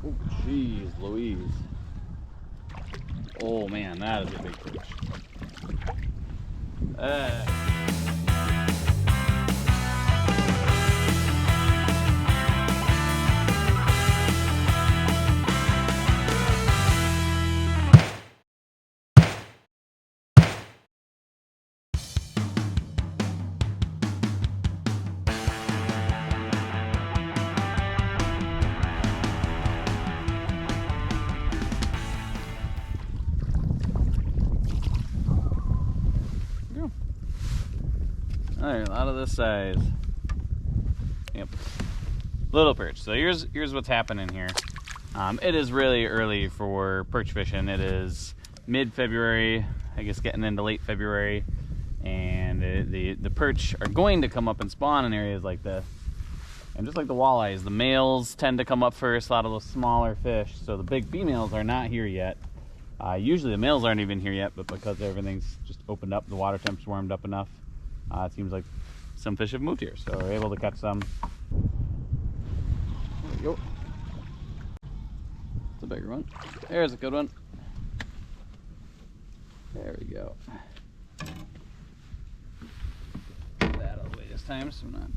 Oh, jeez Louise. Oh man, that is a big fish. Alright, a lot of this size. Yep. Little perch. So here's what's happening here. It is really early for perch fishing. It is mid-February, I guess getting into late February, and the perch are going to come up and spawn in areas like this. And just like the walleyes, the males tend to come up first, a lot of those smaller fish. So the big females are not here yet. Usually the males aren't even here yet, but because everything's just opened up, the water temp's warmed up enough, it seems like some fish have moved here. So we're able to catch some. There we go. It's a bigger one. There's a good one. There we go. Get that out of the way this time, so I'm not.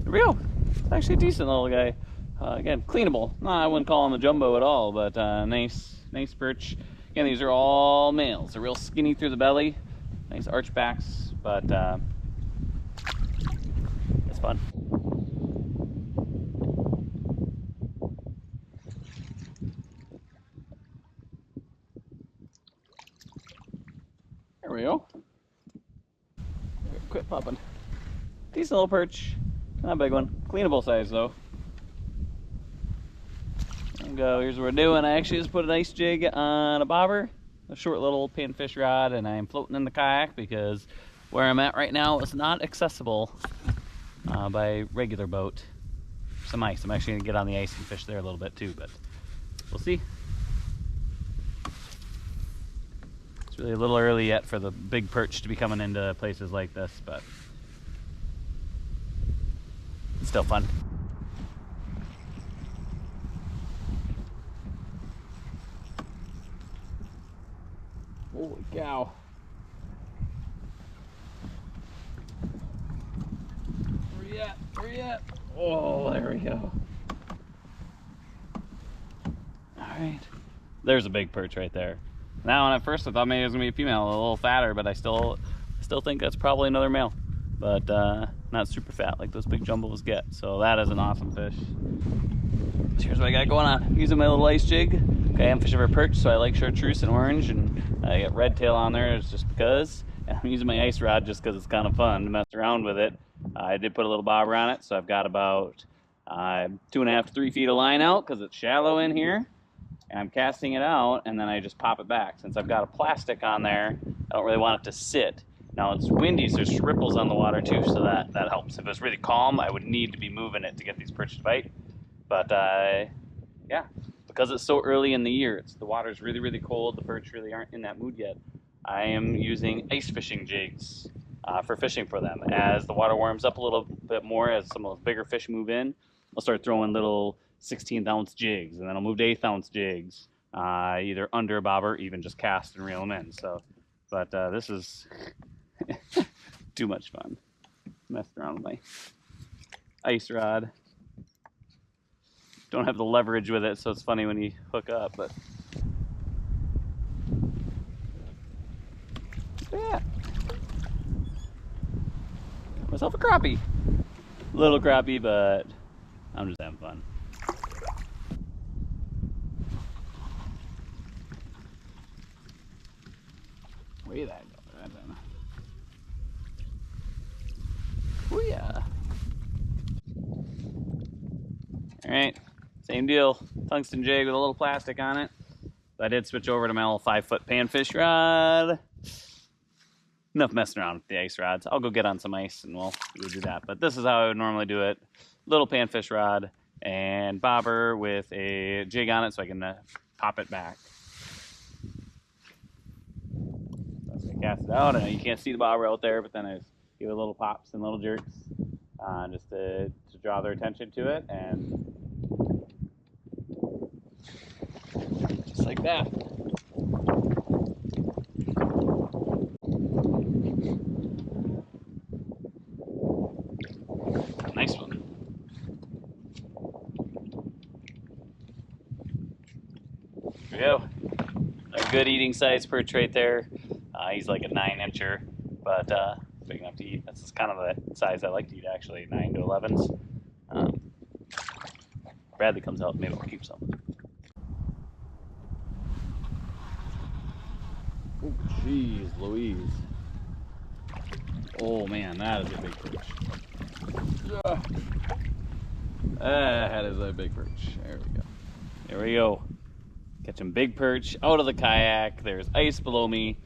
There we go. It's actually a decent little guy. Again, cleanable. No, I wouldn't call him a jumbo at all, but nice perch. Again, these are all males. They're real skinny through the belly, nice arch backs, but it's fun. There we go. Quit popping. Decent little perch. Not a big one. Cleanable size though. There we go. Here's what we're doing. I actually just put an ice jig on a bobber, a short little panfish rod, and I'm floating in the kayak because where I'm at right now is not accessible by regular boat. Some ice. I'm actually gonna get on the ice and fish there a little bit too, but we'll see. It's really a little early yet for the big perch to be coming into places like this, but it's still fun. Holy cow. Where you at? Where you at? Oh, there we go. Alright. There's a big perch right there. Now, at first I thought maybe it was going to be a female, a little fatter, but I still think that's probably another male. But not super fat like those big jumbos get. So that is an awesome fish. So here's what I got going on. I'm using my little ice jig. Okay, I'm fishing for perch, so I like chartreuse and orange, and I got red tail on there just because. And I'm using my ice rod just because it's kind of fun to mess around with it. I did put a little bobber on it, so I've got about 2.5 to 3 feet of line out because it's shallow in here. And I'm casting it out, and then I just pop it back. Since I've got a plastic on there, I don't really want it to sit. Now it's windy, so there's ripples on the water too, so that helps. If it was really calm, I would need to be moving it to get these perch to bite. But yeah, because it's so early in the year, the water's really, really cold, the perch really aren't in that mood yet. I am using ice fishing jigs for fishing for them. As the water warms up a little bit more, as some of those bigger fish move in, I'll start throwing little 16th ounce jigs, and then I'll move to 8th ounce jigs, either under a bobber, even just cast and reel them in. So, but this is too much fun. Messing around with my ice rod. Don't have the leverage with it, so it's funny when you hook up, but yeah. Got myself a crappie. Little crappie, but I'm just having fun. Way that go. Oh yeah. Alright, same deal. Tungsten jig with a little plastic on it. I did switch over to my little 5-foot panfish rod. Enough messing around with the ice rods. I'll go get on some ice and we'll do that. But this is how I would normally do it. Little panfish rod and bobber with a jig on it so I can pop it back. So I cast it out. I know you can't see the bobber out there, but then I just give it little pops and little jerks just to draw their attention to it. And Just like that. Nice one. There we go. A good eating size perch right there. He's like a 9-incher, but big enough to eat. That's kind of the size I like to eat, actually, 9 to 11s. Bradley comes out, maybe we'll keep some. Oh, jeez Louise. Oh man, that is a big perch. That is a big perch. There we go. There we go. Catching big perch out of the kayak. There's ice below me.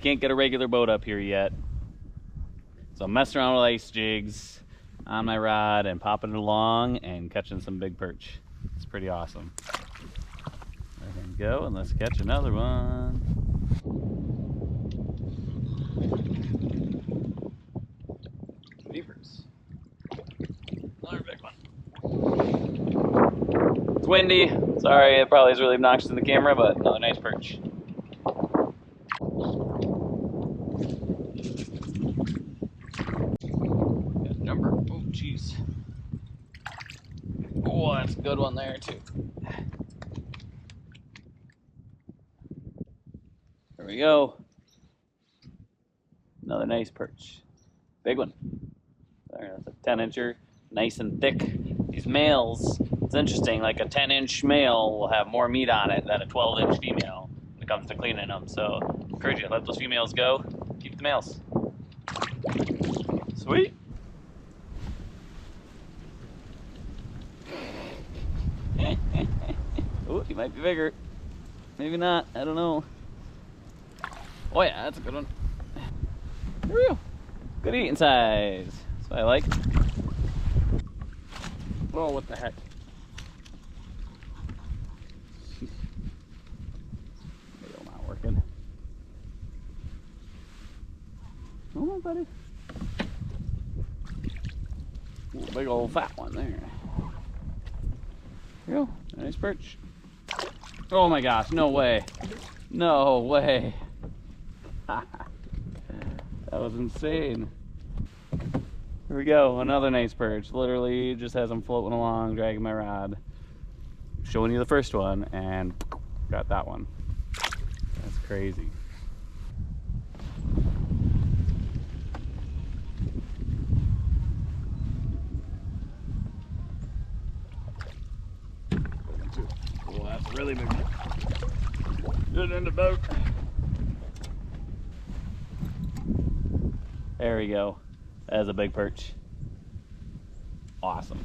Can't get a regular boat up here yet. So I'm messing around with ice jigs on my rod and popping it along and catching some big perch. It's pretty awesome. There we go, and let's catch another one. Beavers. Another big one. It's windy. Sorry, it probably is really obnoxious in the camera, but another nice perch. Got a jumper. Oh, jeez. Oh, that's a good one there, too. There we go. Another nice perch. Big one. There, that's a 10-incher. Nice and thick. These males, it's interesting, like a 10-inch male will have more meat on it than a 12-inch female when it comes to cleaning them. So, I encourage you to let those females go. Keep the males. Sweet. Oh, he might be bigger. Maybe not. I don't know. Oh yeah, that's a good one. There we go. Good eating size. That's what I like. Oh, what the heck? Maybe not working. Oh, buddy. Ooh, big old fat one there. There you go. Nice perch. Oh my gosh, no way. No way. That was insane. Here we go, another nice perch. Literally just as I'm floating along, dragging my rod, showing you the first one, and got that one. That's crazy. Oh, that's a really big one. Good in the boat. There we go. That is a big perch. Awesome.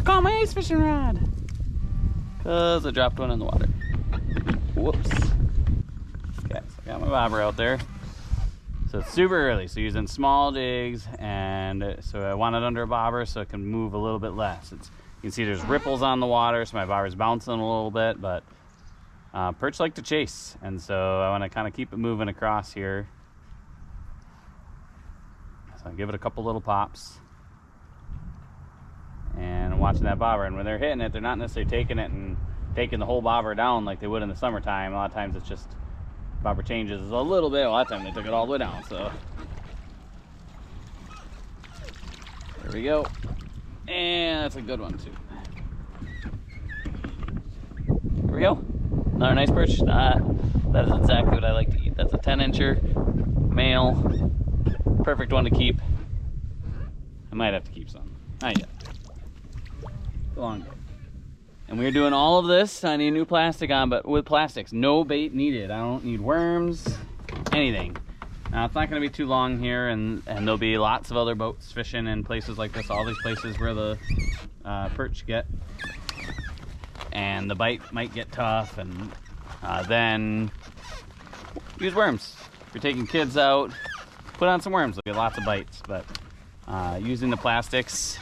Call my ice fishing rod. Cause I dropped one in the water. Whoops. Okay, so I got my bobber out there. So it's super early, so using small jigs, and so I want it under a bobber so it can move a little bit less. You can see there's ripples on the water, so my bobber's bouncing a little bit, but perch like to chase, and so I want to kind of keep it moving across here. So I give it a couple little pops, and I'm watching that bobber, and when they're hitting it, they're not necessarily taking it and taking the whole bobber down like they would in the summertime. A lot of times it's just bobber changes a little bit. A lot of times they took it all the way down, so there we go. And that's a good one too. There we go. Another nice perch. That is exactly what I like to eat. That's a 10-incher male. Perfect one to keep. I might have to keep some. Not yet. Long day. And we're doing all of this. I need new plastic on, but with plastics, no bait needed. I don't need worms, anything. Now it's not going to be too long here, and there'll be lots of other boats fishing in places like this, all these places where the perch get. And the bite might get tough, and then use worms. If you're taking kids out, put on some worms. There'll be lots of bites, but using the plastics,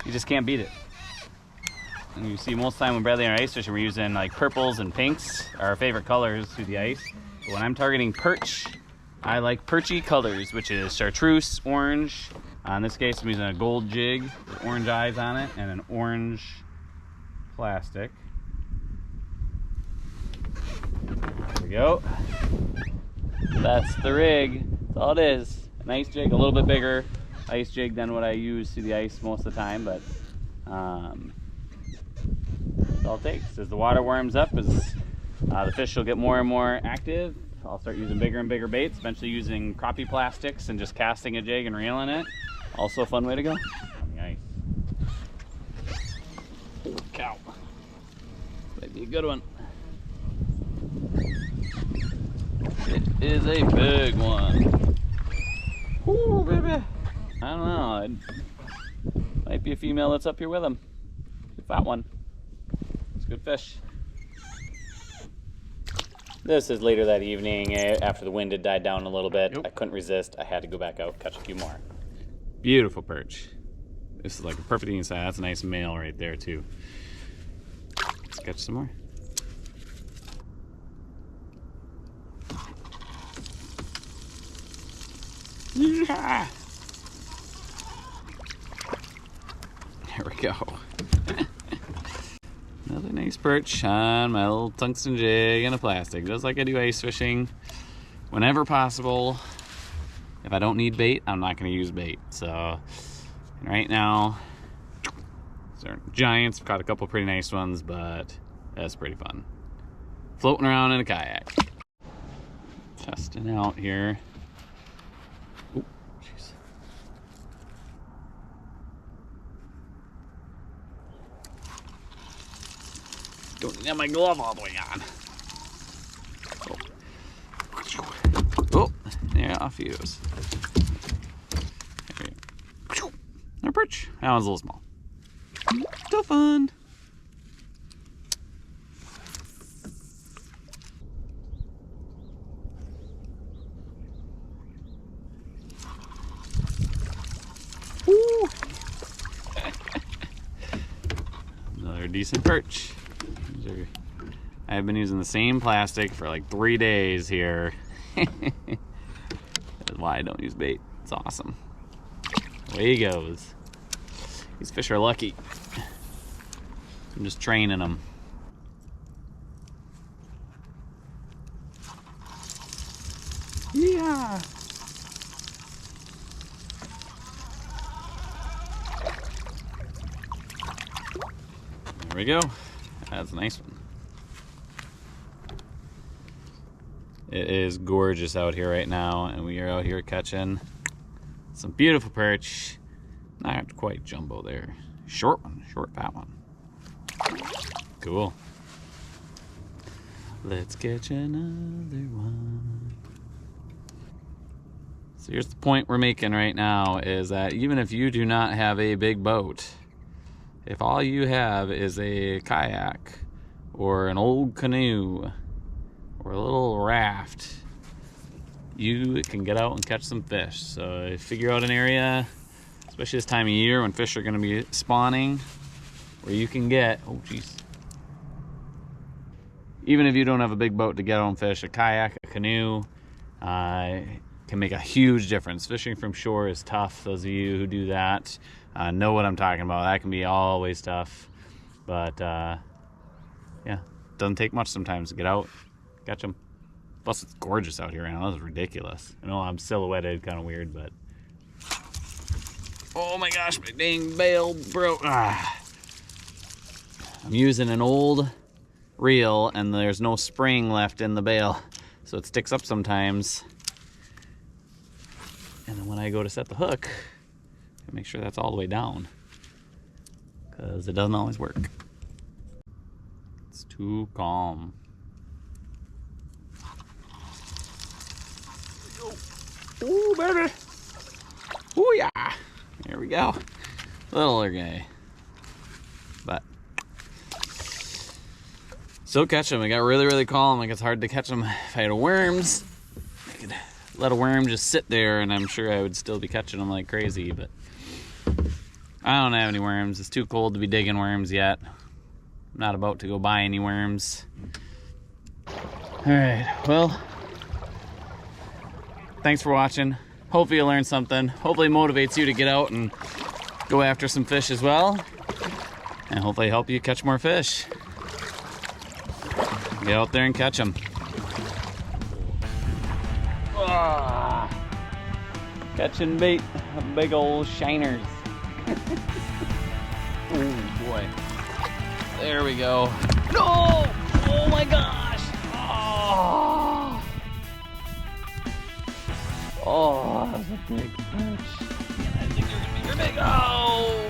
you just can't beat it. And you see most of the time when Bradley and I ice fishing, we're using like purples and pinks, our favorite colors through the ice. But when I'm targeting perch, I like perchy colors, which is chartreuse, orange. In this case, I'm using a gold jig with orange eyes on it and an orange plastic. There we go. That's the rig. That's all it is. An ice jig, a little bit bigger ice jig than what I use to the ice most of the time, but that's all it takes. As the water warms up, as the fish will get more and more active, I'll start using bigger and bigger baits, eventually using crappie plastics and just casting a jig and reeling it. Also a fun way to go on the ice. Holy cow. Might be a good one. It is a big one. Ooh, baby. I don't know. It might be a female that's up here with him. Fat one. It's a good fish. This is later that evening after the wind had died down a little bit. Yep. I couldn't resist. I had to go back out, catch a few more. Beautiful perch. This is like a perfect eating size. That's a nice male right there too. Let's catch some more. Yeah. There we go. Another nice perch on my little tungsten jig and a plastic. Just like I do ice fishing. Whenever possible. If I don't need bait, I'm not going to use bait. So, right now, these aren't giants. I've caught a couple pretty nice ones, but that's pretty fun. Floating around in a kayak. Testing out here. Oh, jeez. Don't have my glove all the way on. Oh, yeah, off he goes. There we go. Another perch. That one's a little small. Still fun. Woo. Another decent perch. I've been using the same plastic for like 3 days here. That's why I don't use bait. It's awesome. Away he goes. These fish are lucky. I'm just training them. Yeah. There we go. That's a nice one. It is gorgeous out here right now, and we are out here catching some beautiful perch. Not quite jumbo there. Short one, short fat one. Cool. Let's catch another one. So here's the point we're making right now, is that even if you do not have a big boat, if all you have is a kayak or an old canoe or a little raft, you can get out and catch some fish. So figure out an area, especially this time of year when fish are going to be spawning, where you can get, oh geez, even if you don't have a big boat to get on fish, a kayak, a canoe can make a huge difference. Fishing from shore is tough. Those of you who do that know what I'm talking about. That can be always tough, but yeah, doesn't take much sometimes to get out, catch them. Plus it's gorgeous out here right now. This is ridiculous. I know I'm silhouetted kind of weird, but oh my gosh, my dang bail broke. I'm using an old reel and there's no spring left in the bail, so it sticks up sometimes. And then when I go to set the hook, I make sure that's all the way down, because it doesn't always work. It's too calm. Ooh, baby. Ooh, yeah. There we go. Little guy. But still catch them. It got really, really calm. Like, it's hard to catch them. If I had worms, I could let a worm just sit there and I'm sure I would still be catching them like crazy, but I don't have any worms. It's too cold to be digging worms yet. I'm not about to go buy any worms. Alright, well, thanks for watching. Hopefully you learned something. Hopefully it motivates you to get out and go after some fish as well. And hopefully help you catch more fish. Get out there and catch them. Catching bait, big old shiners. Oh boy. There we go. No! Oh my gosh! Oh, oh that was a big perch. I think you're gonna be big. Oh!